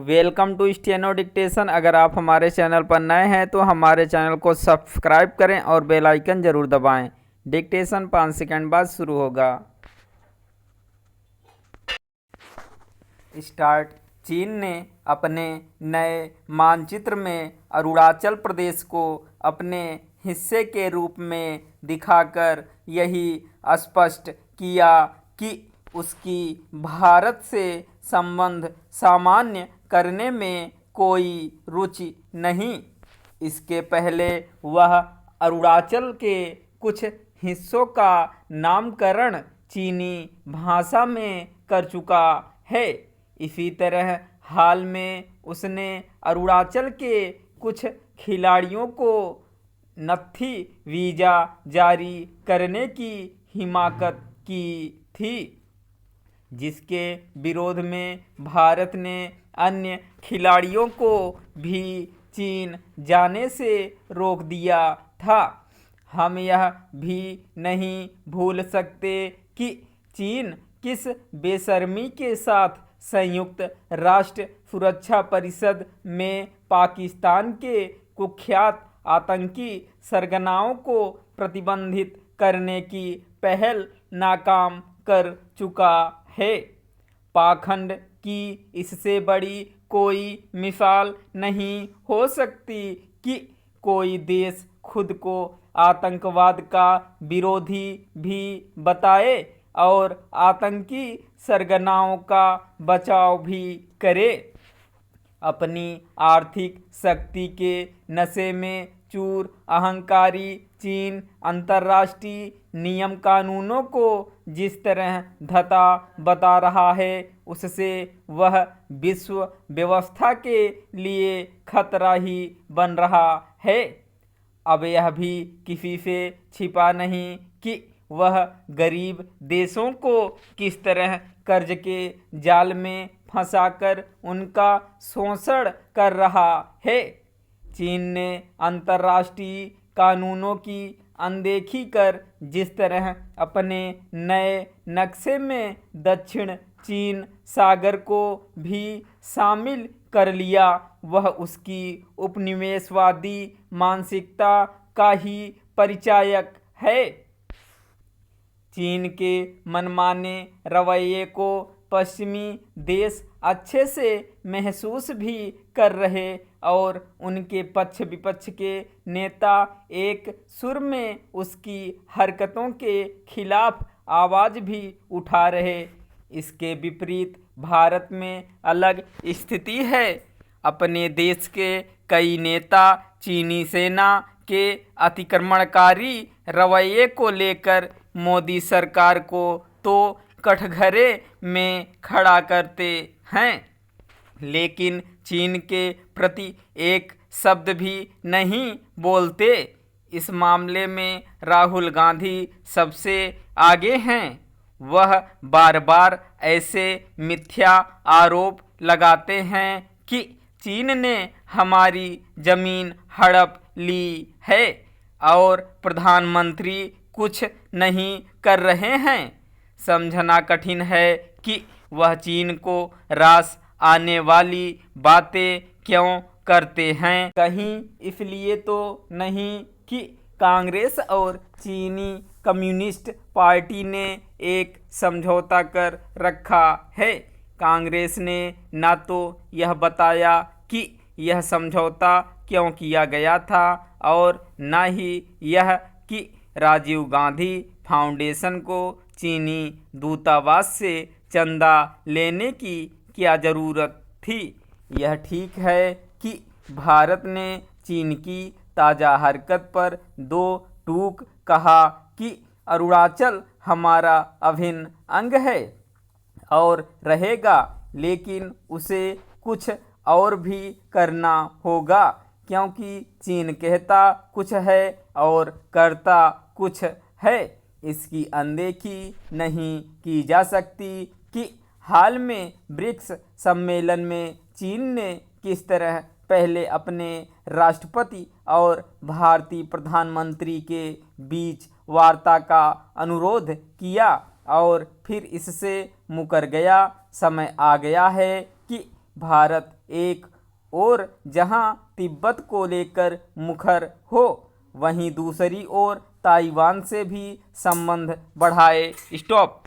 Welcome to steno dictation. अगर आप हमारे चैनल पर नए हैं तो हमारे चैनल को सब्सक्राइब करें और बेल आइकन ज़रूर दबाएं। डिक्टेशन 5 सेकंड बाद शुरू होगा। स्टार्ट। चीन ने अपने नए मानचित्र में अरुणाचल प्रदेश को अपने हिस्से के रूप में दिखाकर यही स्पष्ट किया कि उसकी भारत से संबंध सामान्य करने में कोई रुचि नहीं। इसके पहले वह अरुणाचल के कुछ हिस्सों का नामकरण चीनी भाषा में कर चुका है। इसी तरह हाल में उसने अरुणाचल के कुछ खिलाड़ियों को नत्थी वीज़ा जारी करने की हिमाकत की थी, जिसके विरोध में भारत ने अन्य खिलाड़ियों को भी चीन जाने से रोक दिया था। हम यह भी नहीं भूल सकते कि चीन किस बेशर्मी के साथ संयुक्त राष्ट्र सुरक्षा परिषद में पाकिस्तान के कुख्यात आतंकी सरगनाओं को प्रतिबंधित करने की पहल नाकाम कर चुका है। पाखंड की इससे बड़ी कोई मिसाल नहीं हो सकती कि कोई देश खुद को आतंकवाद का विरोधी भी बताए और आतंकी सरगनाओं का बचाव भी करे। अपनी आर्थिक शक्ति के नशे में चूर अहंकारी चीन अंतर्राष्ट्रीय नियम कानूनों को जिस तरह धता बता रहा है, उससे वह विश्व व्यवस्था के लिए खतरा ही बन रहा है। अब यह भी किसी से छिपा नहीं कि वह गरीब देशों को किस तरह कर्ज के जाल में फंसाकर उनका शोषण कर रहा है। चीन ने अंतर्राष्ट्रीय कानूनों की अनदेखी कर जिस तरह अपने नए नक्शे में दक्षिण चीन सागर को भी शामिल कर लिया, वह उसकी उपनिवेशवादी मानसिकता का ही परिचायक है। चीन के मनमाने रवैये को पश्चिमी देश अच्छे से महसूस भी कर रहे और उनके पक्ष विपक्ष के नेता एक सुर में उसकी हरकतों के खिलाफ आवाज़ भी उठा रहे। इसके विपरीत भारत में अलग स्थिति है। अपने देश के कई नेता चीनी सेना के अतिक्रमणकारी रवैये को लेकर मोदी सरकार को तो कठघरे में खड़ा करते हैं, लेकिन चीन के प्रति एक शब्द भी नहीं बोलते। इस मामले में राहुल गांधी सबसे आगे हैं। वह बार बार ऐसे मिथ्या आरोप लगाते हैं कि चीन ने हमारी जमीन हड़प ली है और प्रधानमंत्री कुछ नहीं कर रहे हैं। समझना कठिन है कि वह चीन को रास आने वाली बातें क्यों करते हैं। कहीं इसलिए तो नहीं कि कांग्रेस और चीनी कम्युनिस्ट पार्टी ने एक समझौता कर रखा है। कांग्रेस ने ना तो यह बताया कि यह समझौता क्यों किया गया था और ना ही यह कि राजीव गांधी फाउंडेशन को चीनी दूतावास से चंदा लेने की क्या ज़रूरत थी। यह ठीक है कि भारत ने चीन की ताज़ा हरकत पर दो टूक कहा कि अरुणाचल हमारा अभिन्न अंग है और रहेगा, लेकिन उसे कुछ और भी करना होगा, क्योंकि चीन कहता कुछ है और करता कुछ है। इसकी अनदेखी नहीं की जा सकती कि हाल में ब्रिक्स सम्मेलन में चीन ने किस तरह पहले अपने राष्ट्रपति और भारतीय प्रधानमंत्री के बीच वार्ता का अनुरोध किया और फिर इससे मुकर गया। समय आ गया है कि भारत एक ओर जहां तिब्बत को लेकर मुखर हो, वहीं दूसरी ओर ताइवान से भी संबंध बढ़ाए। स्टॉप।